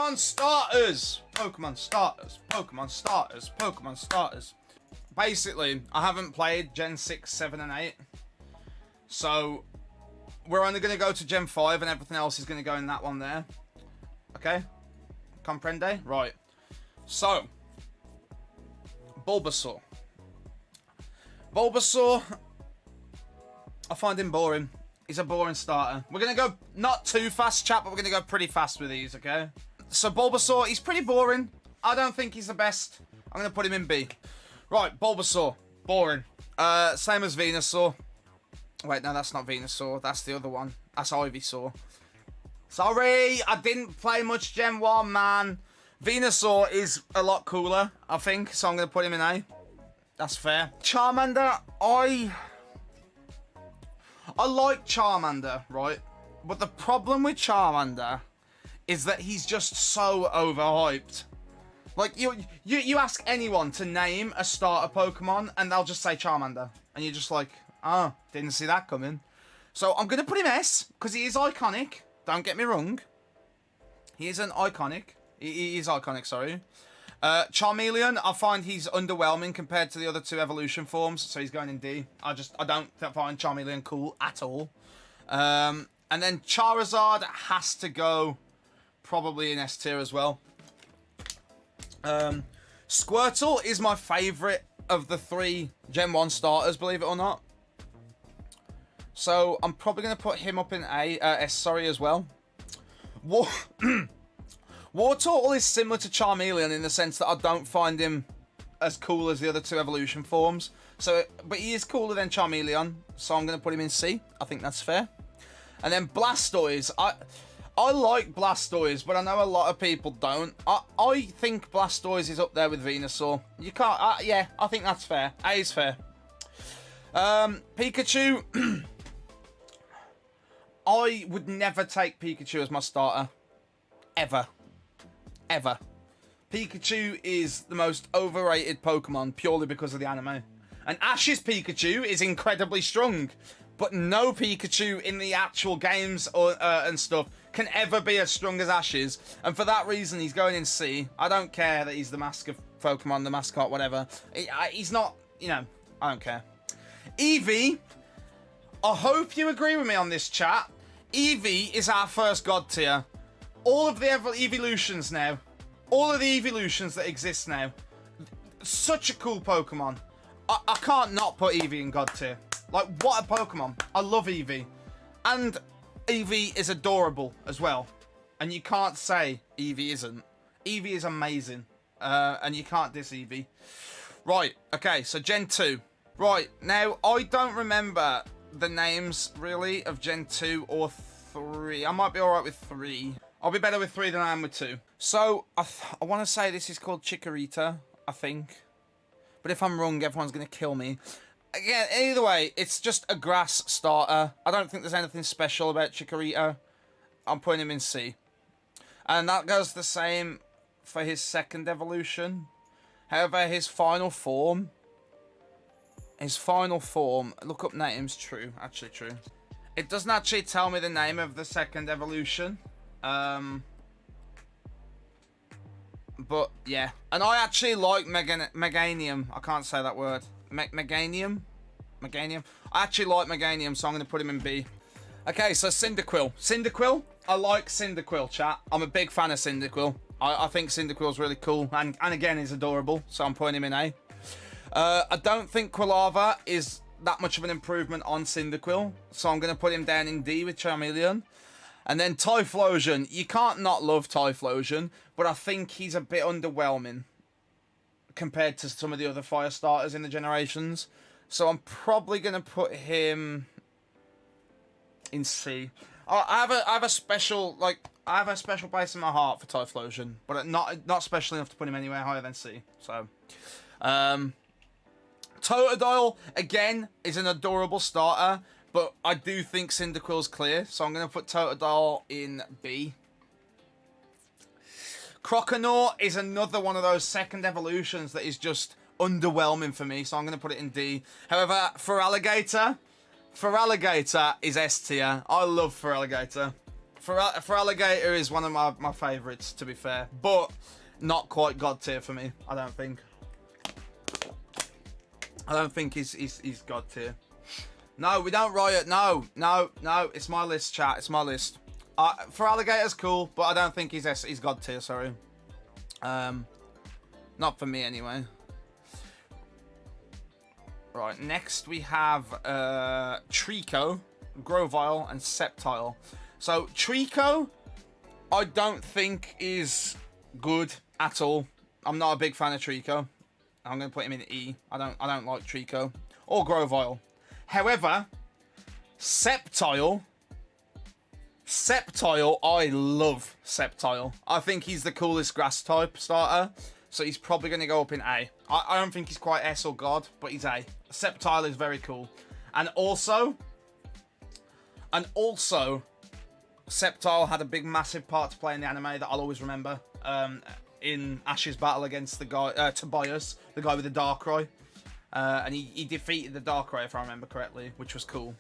Pokemon starters. Pokemon starters. Pokemon starters. Pokemon starters. Basically, I haven't played Gen 6, 7, and 8. So, we're only going to go to Gen 5 and everything else is going to go in that one there. Okay? Comprende? Right. So, Bulbasaur. Bulbasaur, I find him boring. He's a boring starter. We're going to go not too fast, chat, but we're going to go pretty fast with these, okay? So, Bulbasaur, he's pretty boring. I don't think he's the best. I'm going to put him in B. Right, Bulbasaur. Boring. Same as Venusaur. Wait, no, that's not Venusaur. That's the other one. That's Ivysaur. Sorry, I didn't play much Gen 1, man. Venusaur is a lot cooler, I think, so I'm going to put him in A. That's fair. Charmander, I like Charmander, right? But the problem with Charmander is that he's just so overhyped. Like, you ask anyone to name a starter Pokemon, and they'll just say Charmander. And you're just like, oh, didn't see that coming. So I'm going to put him S, because he is iconic. Don't get me wrong. He is an iconic. He is iconic, sorry. Charmeleon, I find he's underwhelming compared to the other two evolution forms, so he's going in D. I don't find Charmeleon cool at all. And then Charizard has to go probably in S tier as well. Squirtle is my favourite of the 3 Gen 1 starters, believe it or not. So I'm probably going to put him up in S, sorry, as well. Wartortle is similar to Charmeleon in the sense that I don't find him as cool as the other 2 evolution forms. So, but he is cooler than Charmeleon, so I'm going to put him in C. I think that's fair. And then Blastoise. I like Blastoise, but I know a lot of people don't. I think Blastoise is up there with Venusaur. You can't... yeah, I think that's fair. A is fair. Pikachu... I would never take Pikachu as my starter. Ever. Ever. Pikachu is the most overrated Pokemon purely because of the anime. And Ash's Pikachu is incredibly strong. But no Pikachu in the actual games or and stuff can ever be as strong as Ash's. And for that reason, he's going in C. I don't care that he's the mask of Pokemon, the mascot, whatever. He's not, you know, I don't care. Eevee, I hope you agree with me on this, chat. Evie is our first god tier. All of the evolutions now. All of the evolutions that exist now. Such a cool Pokemon. I can't not put Evie in god tier. Like, what a Pokemon. I love Evie. And Evie is adorable as well. And you can't say Evie isn't. Evie is amazing. And you can't diss Evie. Right, okay, so Gen 2. Right, now, I don't remember the names, really, of Gen 2 or 3. I might be alright with 3. I'll be better with 3 than I am with 2. So, I want to say this is called Chikorita, I think. But if I'm wrong, everyone's going to kill me. Again, either way, it's just a grass starter. I don't think there's anything special about Chikorita. I'm putting him in C. And that goes the same for his second evolution. However, his final form, look up names, true, actually true. It doesn't actually tell me the name of the second evolution. But, yeah. And I actually like Meganium. I can't say that word. Meganium? Meganium? I actually like Meganium, so I'm going to put him in B. Okay, so Cyndaquil. Cyndaquil? I like Cyndaquil, chat. I'm a big fan of Cyndaquil. I think Cyndaquil's really cool. And again, he's adorable, so I'm putting him in A. I don't think Quilava is that much of an improvement on Cyndaquil, so I'm going to put him down in D with Charmeleon. And then Typhlosion. You can't not love Typhlosion, but I think he's a bit underwhelming compared to some of the other fire starters in the generations. So I'm probably going to put him in C. I have a special place in my heart for Typhlosion, but not special enough to put him anywhere higher than C. So, Totodile, again, is an adorable starter, but I do think Cyndaquil's clear, so I'm going to put Totodile in B. Croconaw is another one of those second evolutions that is just underwhelming for me, so I'm going to put it in D. However, Feraligatr is S tier. I love Feraligatr. Alligator is one of my favourites, to be fair, but not quite god tier for me. I don't think. He's god tier. No, we don't riot. No. It's my list, chat. It's my list. For Alligator's cool, but I don't think he's god tier. Sorry. Not for me anyway. Right. Next we have Trico, Grovyle, and Sceptile. So Trico, I don't think is good at all. I'm not a big fan of Trico. I'm gonna put him in E. I don't like Trico or Grovyle. However, Sceptile, I love Sceptile. I think he's the coolest grass type starter. So he's probably going to go up in A. I don't think he's quite S or God, but he's A. Sceptile is very cool. And also, Sceptile had a big, massive part to play in the anime that I'll always remember. In Ash's battle against the guy, Tobias, the guy with the Darkrai. And he defeated the Darkrai, if I remember correctly, which was cool.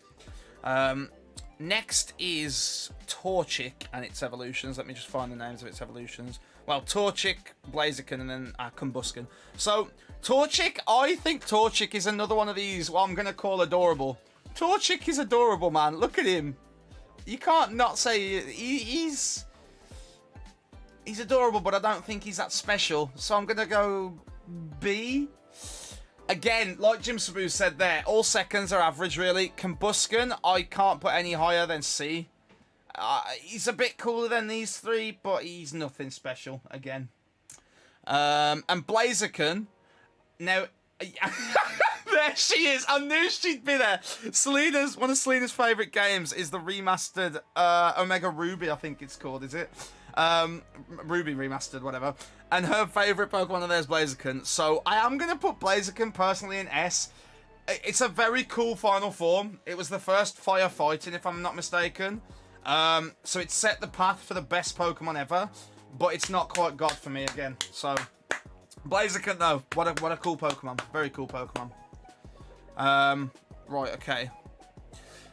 Next is Torchic and its evolutions. Let me just find the names of its evolutions. Well, Torchic, Blaziken, and then Combusken. So, Torchic, I think Torchic is another one of these, what I'm going to call adorable. Torchic is adorable, man. Look at him. You can't not say he's adorable, but I don't think he's that special. So I'm going to go B. Again, like Jim Sabu said there, all seconds are average, really. Combusken, I can't put any higher than C. He's a bit cooler than these three, but he's nothing special, again. And Blaziken, now... there she is! I knew she'd be there! One of Selena's favourite games is the remastered Omega Ruby, I think it's called, is it? Ruby Remastered, whatever. And her favourite Pokemon of theirs is Blaziken. So I am going to put Blaziken personally in S. It's a very cool final form. It was the first fire fighting, if I'm not mistaken. So it set the path for the best Pokemon ever. But it's not quite God for me again. So Blaziken, though. What a cool Pokemon. Very cool Pokemon. Right, okay.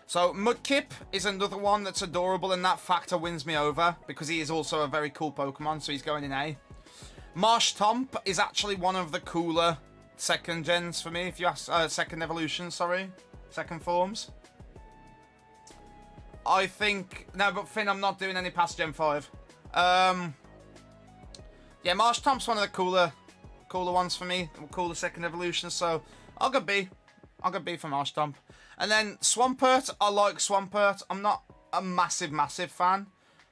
So, Mudkip is another one that's adorable, and that factor wins me over, because he is also a very cool Pokemon, so he's going in A. Marshtomp is actually one of the cooler second gens for me, if you ask, second evolution, sorry. Second forms. I think, no, but Finn, I'm not doing any past Gen 5. Yeah, Marshtomp's one of the cooler ones for me, cooler second evolution, so I'll go B. I'll go B for Marshtomp. And then Swampert, I like Swampert. I'm not a massive fan.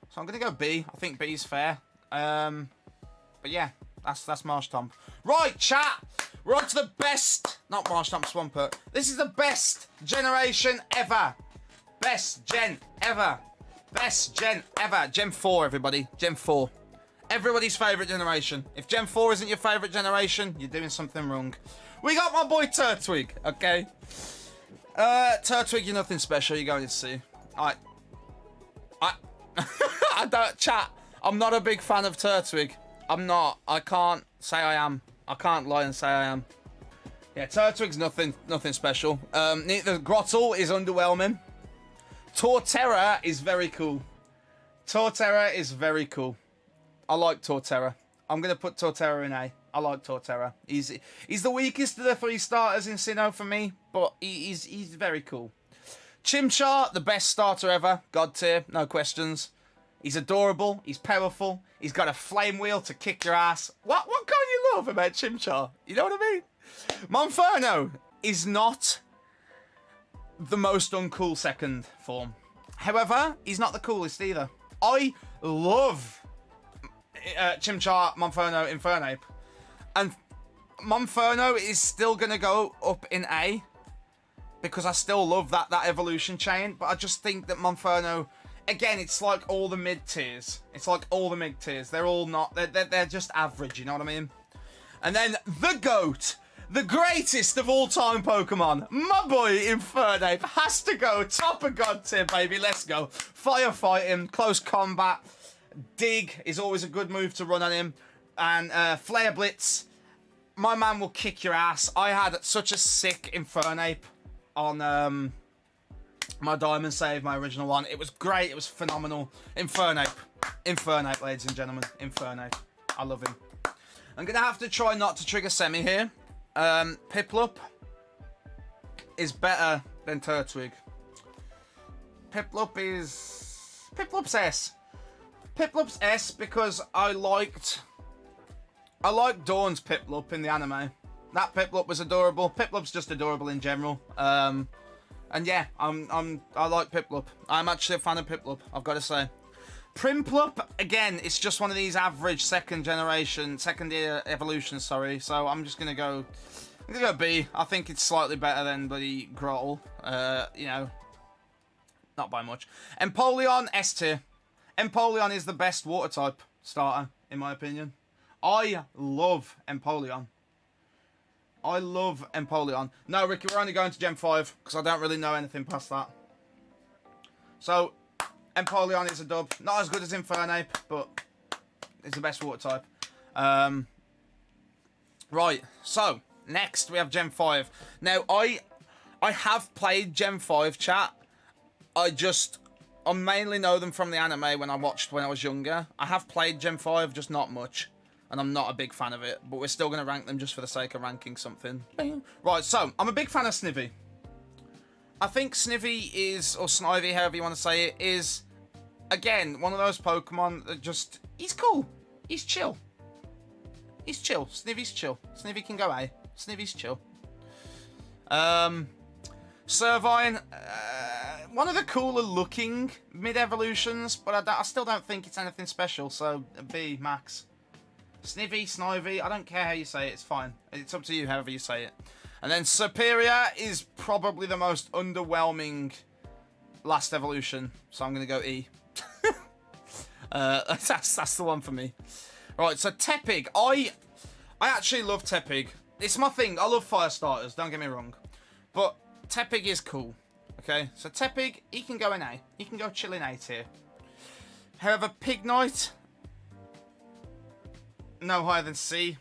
So I'm going to go B. I think B is fair. But yeah, that's Marshtomp. Right, chat. We're on to the best. Not Marshtomp, Swampert. This is the best generation ever. Best gen ever. Best gen ever. Gen 4, everybody. Gen 4. Everybody's favourite generation. If Gen 4 isn't your favourite generation, you're doing something wrong. We got my boy Turtwig, okay? Turtwig, you're nothing special. You're going to see. I don't chat. I'm not a big fan of Turtwig. I'm not. I can't say I am. I can't lie and say I am. Yeah, Turtwig's nothing special. The Grottle is underwhelming. Torterra is very cool. Torterra is very cool. I like Torterra. I'm gonna put Torterra in A. I like Torterra. He's the weakest of the three starters in Sinnoh for me, but he's very cool. Chimchar, the best starter ever. God tier, no questions. He's adorable. He's powerful. He's got a flame wheel to kick your ass. What can't you love about Chimchar? You know what I mean? Monferno is not the most uncool second form. However, he's not the coolest either. I love Chimchar, Monferno, Infernape. And Monferno is still going to go up in A because I still love that evolution chain. But I just think that Monferno, again, it's like all the mid-tiers. It's like all the mid-tiers. They're all not, they're just average, you know what I mean? And then the GOAT, the greatest of all time Pokemon, my boy Infernape, has to go top of God tier, baby. Let's go. Firefighting, close combat, dig is always a good move to run on him. And Flare Blitz, my man will kick your ass. I had such a sick Infernape on My diamond saved my original one. It was great. It was phenomenal. Infernape. Infernape, ladies and gentlemen. Infernape. I love him. I'm going to have to try not to trigger Semi here. Piplup is better than Turtwig. Piplup's S. Piplup's S because I liked Dawn's Piplup in the anime. That Piplup was adorable. Piplup's just adorable in general. And yeah, I like Piplup. I'm actually a fan of Piplup, I've got to say. Primplup, again, it's just one of these average second year evolutions, sorry. So I'm just gonna go B. I think it's slightly better than the Growl. You know, not by much. Empoleon, S tier. Empoleon is the best water type starter, in my opinion. I love Empoleon. I love Empoleon. No, Ricky, we're only going to Gen 5, because I don't really know anything past that. So, Empoleon is a dub. Not as good as Infernape, but it's the best water type. Right, so, next we have Gen 5. Now, I have played Gen 5, chat. I mainly know them from the anime when I watched when I was younger. I have played Gen 5, just not much. And I'm not a big fan of it, but we're still going to rank them just for the sake of ranking something. Right, so, I'm a big fan of Snivy. I think Snivy is, or Snivy, however you want to say it, is, again, one of those Pokemon that just, he's cool. He's chill. He's chill. Snivy's chill. Snivy can go A. Snivy's chill. Servine, one of the cooler looking mid-evolutions, but I still don't think it's anything special, so B, max. Snivy, I don't care how you say it, it's fine. It's up to you however you say it. And then Superior is probably the most underwhelming last evolution, so I'm going to go E. That's the one for me. Right, so Tepig. I actually love Tepig. It's my thing. I love fire starters, don't get me wrong. But Tepig is cool. Okay, so Tepig, he can go in A. He can go chill in A tier. However, Pignite, no higher than C.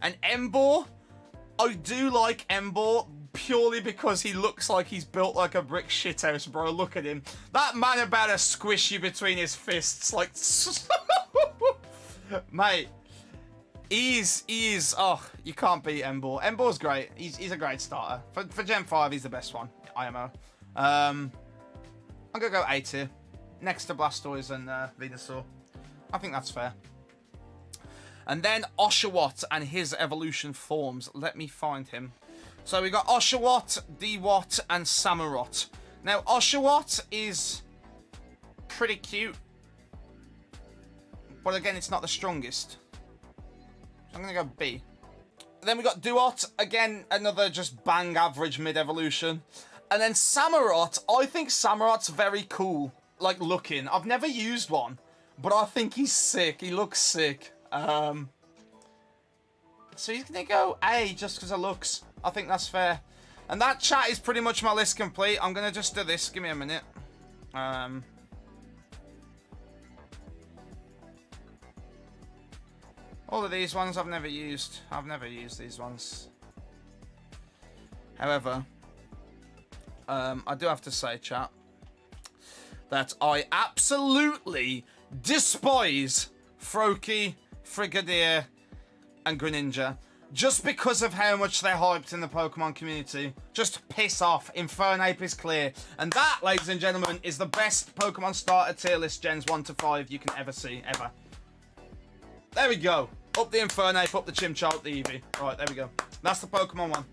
And Emboar, I do like Emboar purely because he looks like he's built like a brick shithouse, bro. Look at him. That man about to squish you between his fists, like... Mate, he is... Oh, you can't beat Emboar. Emboar's great. He's a great starter. For Gen 5, he's the best one. IMO. I'm going to go A tier. Next to Blastoise and Venusaur. I think that's fair. And then Oshawott and his evolution forms. Let me find him. So we got Oshawott, Dewott, and Samurott. Now, Oshawott is pretty cute. But again, it's not the strongest. So I'm going to go B. Then we got Dewott. Again, another just bang average mid-evolution. And then Samurott. I think Samurott's very cool. Like, looking. I've never used one. But I think he's sick. He looks sick. So he's going to go A just because of looks. I think that's fair. And that, chat, is pretty much my list complete. I'm going to just do this. Give me a minute. All of these ones I've never used. I've never used these ones. However, I do have to say, chat, that I absolutely despise Froakie, Frigadier, and Greninja. Just because of how much they're hyped in the Pokemon community. Just piss off. Infernape is clear. And that, ladies and gentlemen, is the best Pokemon starter tier list Gens 1 to 5 you can ever see, ever. There we go. Up the Infernape, up the Chimchar, up the Evie. Right, there we go. That's the Pokemon one.